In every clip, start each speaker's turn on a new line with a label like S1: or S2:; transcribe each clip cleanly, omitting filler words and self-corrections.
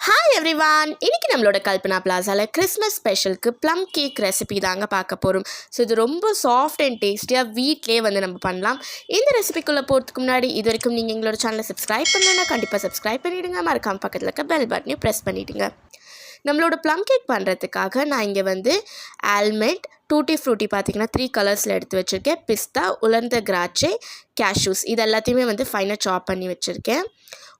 S1: Hi everyone, இன்றைக்கி நம்மளோட கல்பனா பிளாசாவில் கிறிஸ்மஸ் ஸ்பெஷலுக்கு ப்ளம் கேக் ரெசிபி தாங்க பார்க்க போகிறோம். ஸோ இது ரொம்ப சாஃப்ட் அண்ட் டேஸ்டியாக வீட்லேயே வந்து நம்ம பண்ணலாம். இந்த ரெசிபிக்குள்ளே போகிறதுக்கு முன்னாடி இது வரைக்கும் நீங்கள் எங்களோட சேனலை சப்ஸ்கிரைப் பண்ணலைன்னா கண்டிப்பாக சப்ஸ்கிரைப் பண்ணிவிடுங்க. மறக்காம பக்கத்தில் இருக்க பெல் பட்டனையும் ப்ரெஸ் பண்ணிவிடுங்க. நம்மளோட ப்ளம் கேக் பண்ணுறதுக்காக நான் இங்கே வந்து ஆல்மண்ட், டூட்டி ஃப்ரூட்டி பார்த்திங்கன்னா 3 கலர்ஸில் எடுத்து வச்சுருக்கேன். பிஸ்தா, உலர்ந்த திராட்சை, கேஷ்யூஸ் இது எல்லாத்தையுமே வந்து ஃபைனாக சாப் பண்ணி வச்சுருக்கேன்.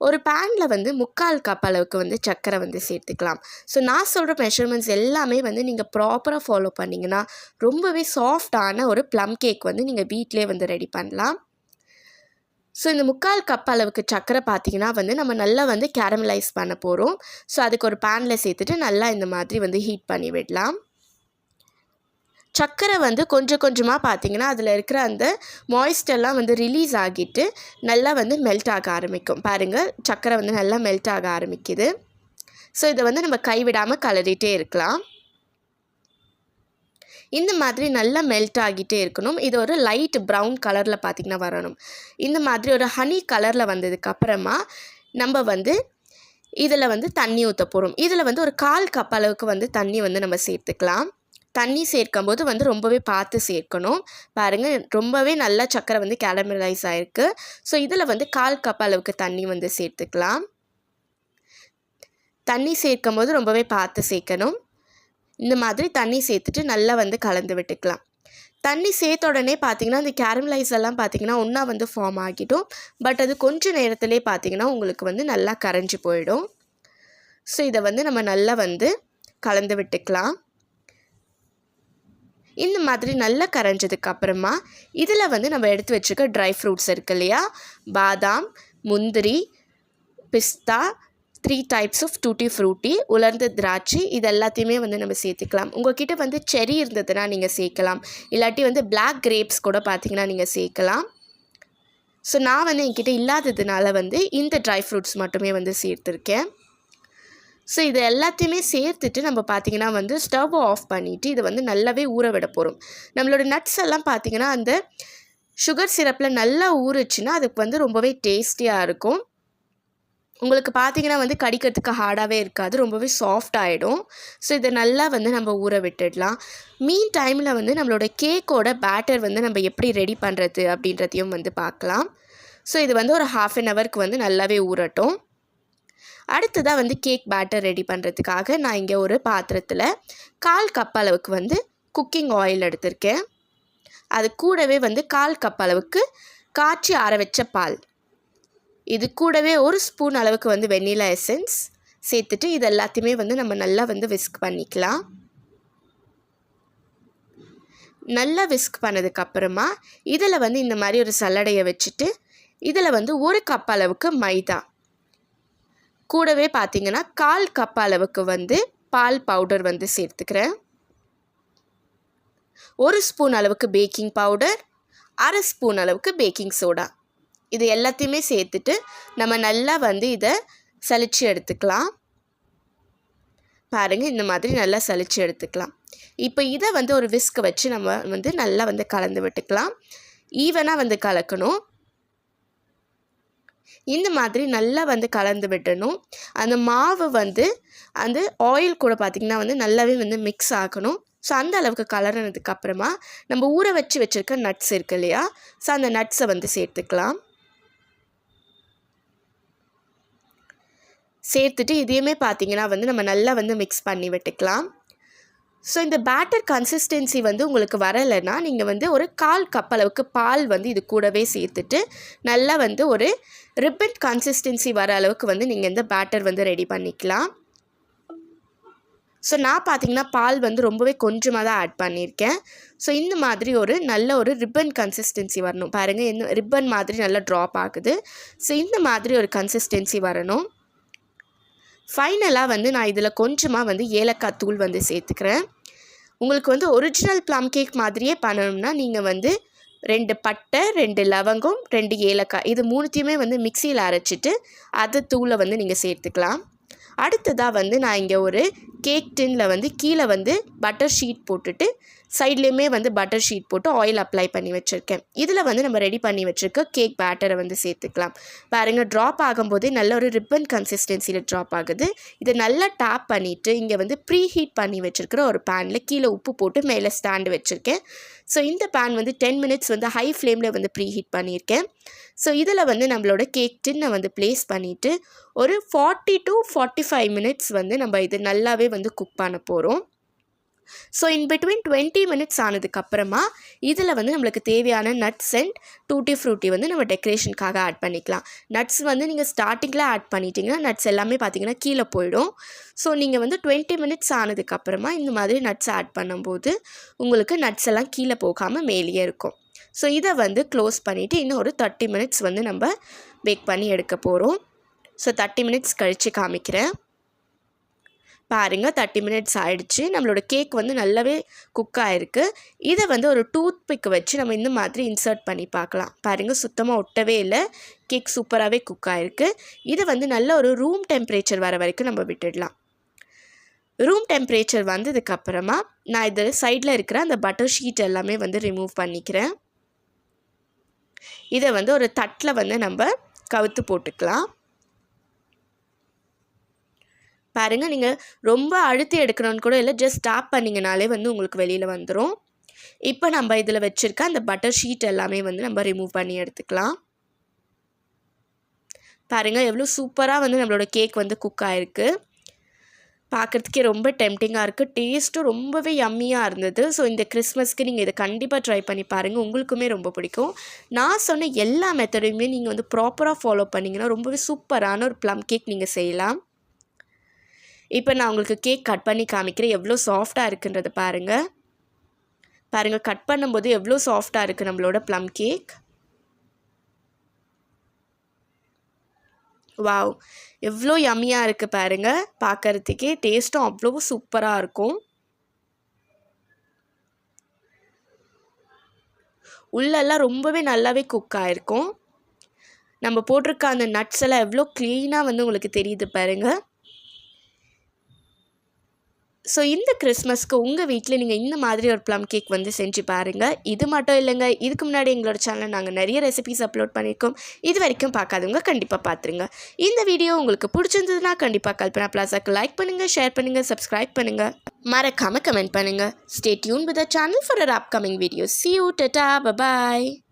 S1: ஒரு பேனில் வந்து 3/4 கப் அளவுக்கு வந்து சர்க்கரை வந்து சேர்த்துக்கலாம். ஸோ நான் சொல்கிற மெஷர்மெண்ட்ஸ் எல்லாமே வந்து நீங்கள் ப்ராப்பராக ஃபாலோ பண்ணிங்கன்னா ரொம்பவே சாஃப்டான ஒரு ப்ளம் கேக் வந்து நீங்கள் வீட்டிலே வந்து ரெடி பண்ணலாம். ஸோ இந்த 3/4 கப் அளவுக்கு சர்க்கரை பார்த்திங்கன்னா வந்து நம்ம நல்லா வந்து கேரமலைஸ் பண்ண போகிறோம். ஸோ அதுக்கு ஒரு பேனில் சேர்த்துட்டு நல்லா இந்த மாதிரி வந்து ஹீட் பண்ணி விடலாம். சர்க்கரை வந்து கொஞ்சம் கொஞ்சமாக பார்த்திங்கன்னா அதில் இருக்கிற அந்த மாய்ஸ்டெல்லாம் வந்து ரிலீஸ் ஆகிட்டு நல்லா வந்து மெல்ட் ஆக ஆரம்பிக்கும். பாருங்கள், சர்க்கரை வந்து நல்லா மெல்ட் ஆக ஆரம்பிக்குது. ஸோ இதை வந்து நம்ம கைவிடாமல் கலரிட்டே இருக்கலாம். இந்த மாதிரி நல்லா மெல்ட் ஆகிட்டே இருக்கணும். இது ஒரு லைட் ப்ரௌன் கலரில் பார்த்திங்கன்னா வரணும். இந்த மாதிரி ஒரு ஹனி கலரில் வந்ததுக்கப்புறமா நம்ம வந்து இதில் வந்து தண்ணி ஊற்ற போகிறோம். இதில் வந்து ஒரு 1/4 கப் அளவுக்கு வந்து தண்ணி வந்து நம்ம சேர்த்துக்கலாம். தண்ணி சேர்க்கும்போது வந்து ரொம்பவே பார்த்து சேர்க்கணும். பாருங்கள், ரொம்பவே நல்லா சர்க்கரை வந்து கேரமலைஸ் ஆகிருக்கு. ஸோ இதில் வந்து 1/4 கப் அளவுக்கு தண்ணி வந்து சேர்த்துக்கலாம். தண்ணி சேர்க்கும் போது ரொம்பவே பார்த்து சேர்க்கணும். இந்த மாதிரி தண்ணி சேர்த்துட்டு நல்லா வந்து கலந்து விட்டுக்கலாம். தண்ணி சேர்த்த உடனே பார்த்திங்கன்னா அந்த கேரமலைஸ் எல்லாம் பார்த்திங்கன்னா ஒன்றா வந்து ஃபார்ம் ஆகிடும். பட் அது கொஞ்சம் நேரத்துலேயே பார்த்திங்கன்னா உங்களுக்கு வந்து நல்லா கரைஞ்சி போயிடும். ஸோ இதை வந்து நம்ம நல்லா வந்து கலந்து விட்டுக்கலாம். இந்த மாதிரி நல்லா கரைஞ்சதுக்கப்புறமா இதில் வந்து நம்ம எடுத்து வச்சுருக்க ட்ரை ஃப்ரூட்ஸ் இருக்குது இல்லையா, பாதாம், முந்திரி, பிஸ்தா, 3 டைப்ஸ் ஆஃப் டூட்டி ஃப்ரூட்டி, உலர்ந்த திராட்சை இது எல்லாத்தையுமே வந்து நம்ம சேர்த்துக்கலாம். உங்கள்கிட்ட வந்து செரி இருந்ததுன்னா நீங்கள் சேர்க்கலாம். இல்லாட்டி வந்து பிளாக் கிரேப்ஸ் கூட பார்த்திங்கன்னா நீங்கள் சேர்க்கலாம். ஸோ நான் வந்து என்கிட்ட இல்லாததுனால வந்து இந்த ட்ரை ஃப்ரூட்ஸ் மட்டுமே வந்து சேர்த்துருக்கேன். ஸோ இது எல்லாத்தையுமே சேர்த்துட்டு நம்ம பார்த்திங்கன்னா வந்து ஸ்டவ் ஆஃப் பண்ணிவிட்டு இதை வந்து நல்லாவே ஊற விட போகிறோம். நம்மளோட நட்ஸ் எல்லாம் பார்த்திங்கன்னா அந்த சுகர் சிரப்பில் நல்லா ஊறுச்சுன்னா அதுக்கு வந்து ரொம்பவே டேஸ்டியாக இருக்கும். உங்களுக்கு பார்த்திங்கன்னா வந்து கடிக்கிறதுக்கு ஹார்டாகவே இருக்காது, ரொம்பவே சாஃப்ட் ஆகிடும். ஸோ இதை நல்லா வந்து நம்ம ஊற விட்டுடலாம். மீன் டைமில் வந்து நம்மளோட கேக்கோட பேட்டர் வந்து நம்ம எப்படி ரெடி பண்ணுறது அப்படின்றதையும் வந்து பார்க்கலாம். ஸோ இது வந்து ஒரு 1/2 ஹவருக்கு வந்து நல்லாவே ஊறட்டும். அடுத்ததாக வந்து கேக் பேட்டர் ரெடி பண்ணுறதுக்காக நான் இங்கே ஒரு பாத்திரத்தில் 1/4 கப் அளவுக்கு வந்து குக்கிங் ஆயில் எடுத்திருக்கேன். அது கூடவே வந்து 1/4 கப் அளவுக்கு காய்ச்சி ஆற வச்ச பால், இது கூடவே 1 ஸ்பூன் அளவுக்கு வந்து வெண்ணிலா எசன்ஸ் சேர்த்துட்டு இது எல்லாத்தையுமே வந்து நம்ம நல்லா வந்து விஸ்க் பண்ணிக்கலாம். நல்லா விஸ்க் பண்ணதுக்கப்புறமா இதில் வந்து இந்த மாதிரி ஒரு சல்லடையை வச்சுட்டு இதில் வந்து 1 கப் அளவுக்கு மைதா, கூடவே பார்த்திங்கன்னா 1/4 கப் அளவுக்கு வந்து பால் பவுடர் வந்து சேர்த்துக்கிறேன். 1 ஸ்பூன் அளவுக்கு பேக்கிங் பவுடர், 1/2 ஸ்பூன் அளவுக்கு பேக்கிங் சோடா இது எல்லாத்தையுமே சேர்த்துட்டு நம்ம நல்லா வந்து இதை சலிச்சு எடுத்துக்கலாம். பாருங்கள், இந்த மாதிரி நல்லா சலிச்சு எடுத்துக்கலாம். இப்போ இதை வந்து ஒரு விஸ்க் வச்சு நம்ம வந்து நல்லா வந்து கலந்து விட்டுக்கலாம். ஈவனாக வந்து கலக்கணும். இந்த மாதிரி நல்லா வந்து கலந்து விடணும். அந்த மாவு வந்து அந்த ஆயில் கூட பார்த்திங்கன்னா வந்து நல்லாவே வந்து மிக்ஸ் ஆகணும். ஸோ அந்த அளவுக்கு கலர்னதுக்கப்புறமா நம்ம ஊற வச்சுருக்க நட்ஸ் இருக்குது இல்லையா, ஸோ அந்த நட்ஸை வந்து சேர்த்துக்கலாம். சேர்த்துட்டு இதையுமே பார்த்திங்கன்னா வந்து நம்ம நல்லா வந்து மிக்ஸ் பண்ணி விட்டுக்கலாம். ஸோ இந்த பேட்டர் கன்சிஸ்டன்சி வந்து உங்களுக்கு வரலைன்னா நீங்கள் வந்து ஒரு 1/4 கப் அளவுக்கு பால் வந்து இது கூடவே சேர்த்துட்டு நல்லா வந்து ஒரு ரிப்பன் கன்சிஸ்டன்சி வர அளவுக்கு வந்து நீங்கள் இந்த பேட்டர் வந்து ரெடி பண்ணிக்கலாம். ஸோ நான் பார்த்திங்கன்னா பால் வந்து ரொம்பவே கொஞ்சமாக தான் ஆட் பண்ணியிருக்கேன். ஸோ இந்த மாதிரி ஒரு நல்ல ஒரு ரிப்பன் கன்சிஸ்டன்சி வரணும். பாருங்கள், இன்னும் ரிப்பன் மாதிரி நல்லா ட்ராப் ஆகுது. ஸோ இந்த மாதிரி ஒரு கன்சிஸ்டன்சி வரணும். ஃபைனலாக வந்து நான் இதில் கொஞ்சமாக வந்து ஏலக்காய் தூள் வந்து சேர்த்துக்கிறேன். உங்களுக்கு வந்து ஒரிஜினல் ப்ளம் கேக் மாதிரியே பண்ணணும்னா நீங்கள் வந்து 2 பட்டை, 2 லவங்கம், 2 ஏலக்காய் இது 3த்தையுமே வந்து மிக்சியில் அரைச்சிட்டு அது தூளை வந்து நீங்கள் சேர்த்துக்கலாம். அடுத்ததாக வந்து நான் இங்கே ஒரு கேக் டின்னில் வந்து கீழே வந்து பட்டர் ஷீட் போட்டுட்டு சைட்லேயுமே வந்து பட்டர் ஷீட் போட்டு ஆயில் அப்ளை பண்ணி வச்சுருக்கேன். இதில் வந்து நம்ம ரெடி பண்ணி வச்சுருக்க கேக் பேட்டரை வந்து சேர்த்துக்கலாம். பாருங்கள், ட்ராப் ஆகும்போதே நல்ல ஒரு ரிப்பன் கன்சிஸ்டன்சியில் ட்ராப் ஆகுது. இதை நல்லா டேப் பண்ணிவிட்டு இங்கே வந்து ப்ரீ ஹீட் பண்ணி வச்சுருக்கிற ஒரு பேனில் கீழே உப்பு போட்டு மேலே ஸ்டாண்டு வச்சுருக்கேன். ஸோ இந்த பேன் வந்து 10 மினிட்ஸ் வந்து ஹை ஃப்ளேமில் வந்து ப்ரீ ஹீட் பண்ணியிருக்கேன். ஸோ இதில் வந்து நம்மளோட கேக் டின்னை வந்து ப்ளேஸ் பண்ணிவிட்டு ஒரு 40 to 45 மினிட்ஸ் வந்து நம்ம இது நல்லாவே வந்து குக் பண்ண போகிறோம். ஸோ இன் பிட்வீன் 20 மினிட்ஸ் ஆனதுக்கப்புறமா இதில் வந்து நம்மளுக்கு தேவையான நட்ஸ் அண்ட் டூட்டி ஃப்ரூட்டி வந்து நம்ம டெக்கரேஷனுக்காக ஆட் பண்ணிக்கலாம். நட்ஸ் வந்து நீங்கள் ஸ்டார்டிங்கில் ஆட் பண்ணிட்டீங்கன்னா நட்ஸ் எல்லாமே பார்த்திங்கன்னா கீழே போயிடும். ஸோ நீங்கள் வந்து 20 மினிட்ஸ் ஆனதுக்கப்புறமா இந்த மாதிரி நட்ஸ் ஆட் பண்ணும்போது உங்களுக்கு நட்ஸ் எல்லாம் கீழே போகாமல் மேலேயே இருக்கும். ஸோ இதை வந்து க்ளோஸ் பண்ணிவிட்டு இன்னும் ஒரு 30 மினிட்ஸ் வந்து நம்ம பேக் பண்ணி எடுக்க போகிறோம். ஸோ 30 மினிட்ஸ் கழித்து காமிக்கிறேன். பாருங்கள், 30 மினிட்ஸ் ஆகிடுச்சு. நம்மளோட கேக் வந்து நல்லாவே குக் ஆகிருக்கு. இதை வந்து ஒரு டூத் பிக் வச்சு நம்ம இந்த மாதிரி இன்சர்ட் பண்ணி பார்க்கலாம். பாருங்கள், சுத்தமாக ஒட்டவே இல்லை. கேக் சூப்பராகவே குக் ஆகிருக்கு. இதை வந்து நல்ல ஒரு ரூம் டெம்பரேச்சர் வர வரைக்கும் நம்ம விட்டுடலாம். ரூம் டெம்பரேச்சர் வந்ததுக்கப்புறமா நான் இது சைடில் இருக்கிற அந்த பட்டர் ஷீட் எல்லாமே வந்து ரிமூவ் பண்ணிக்கிறேன். இதை வந்து ஒரு தட்டில் வந்து நம்ம கவுத்து போட்டுக்கலாம். பாருங்கள், நீங்கள் ரொம்ப அழுத்தி எடுக்கணும்னு கூட இல்லை, ஜஸ்ட் ஸ்டாப் பண்ணிங்கனாலே வந்து உங்களுக்கு வெளியில் வந்துடும். இப்போ நம்ம இதில் வச்சுருக்க அந்த பட்டர் ஷீட் எல்லாமே வந்து நம்ம ரிமூவ் பண்ணி எடுத்துக்கலாம். பாருங்கள், எவ்வளோ சூப்பராக வந்து நம்மளோட கேக் வந்து குக் ஆகிருக்கு. பார்க்குறதுக்கே ரொம்ப டெம்டிங்காக இருக்குது. டேஸ்ட்டும் ரொம்பவே யம்மியாக இருந்தது. ஸோ இந்த கிறிஸ்மஸ்க்கு நீங்கள் இதை கண்டிப்பாக ட்ரை பண்ணி பாருங்கள். உங்களுக்குமே ரொம்ப பிடிக்கும். நான் சொன்ன எல்லா மெத்தடையுமே நீங்கள் வந்து ப்ராப்பராக ஃபாலோ பண்ணிங்கன்னா ரொம்பவே சூப்பரான ஒரு ப்ளம் கேக் நீங்கள் செய்யலாம். இப்போ நான் உங்களுக்கு கேக் கட் பண்ணி காமிக்கிறேன். எவ்வளோ சாஃப்டாக இருக்குன்றதை பாருங்கள். பாருங்கள், கட் பண்ணும்போது எவ்வளோ சாஃப்டாக இருக்குது நம்மளோட ப்ளம் கேக். வாவ், எவ்வளோ யம்மியாக இருக்குது பாருங்கள். பார்க்குறதுக்கே டேஸ்ட்டும் அவ்வளோ சூப்பராக இருக்கும். உள்ளெல்லாம் ரொம்பவே நல்லாவே குக் ஆகிருக்கும். நம்ம போட்டிருக்க அந்த நட்ஸ் எல்லாம் எவ்வளோ க்ளீனாக வந்து உங்களுக்கு தெரியுது பாருங்கள். ஸோ இந்த கிறிஸ்மஸ்க்கு உங்கள் வீட்டில் நீங்கள் இந்த மாதிரி ஒரு ப்ளம் கேக் வந்து செஞ்சு பாருங்கள். இது மட்டும் இல்லைங்க, இதுக்கு முன்னாடி எங்களோட சேனலில் நாங்கள் நிறைய ரெசிபிஸ் அப்லோட் பண்ணியிருக்கோம். இது வரைக்கும் பார்க்காதவங்க கண்டிப்பாக பார்த்துருங்க. இந்த வீடியோ உங்களுக்கு பிடிச்சிருந்ததுன்னா கண்டிப்பாக கல்பனா பிளாசாக்கு லைக் பண்ணுங்கள், ஷேர் பண்ணுங்கள், சப்ஸ்கிரைப் பண்ணுங்கள், மறக்காமல் கமெண்ட் பண்ணுங்கள். Stay tuned with the channel for our upcoming videos. See you, tata, bye bye.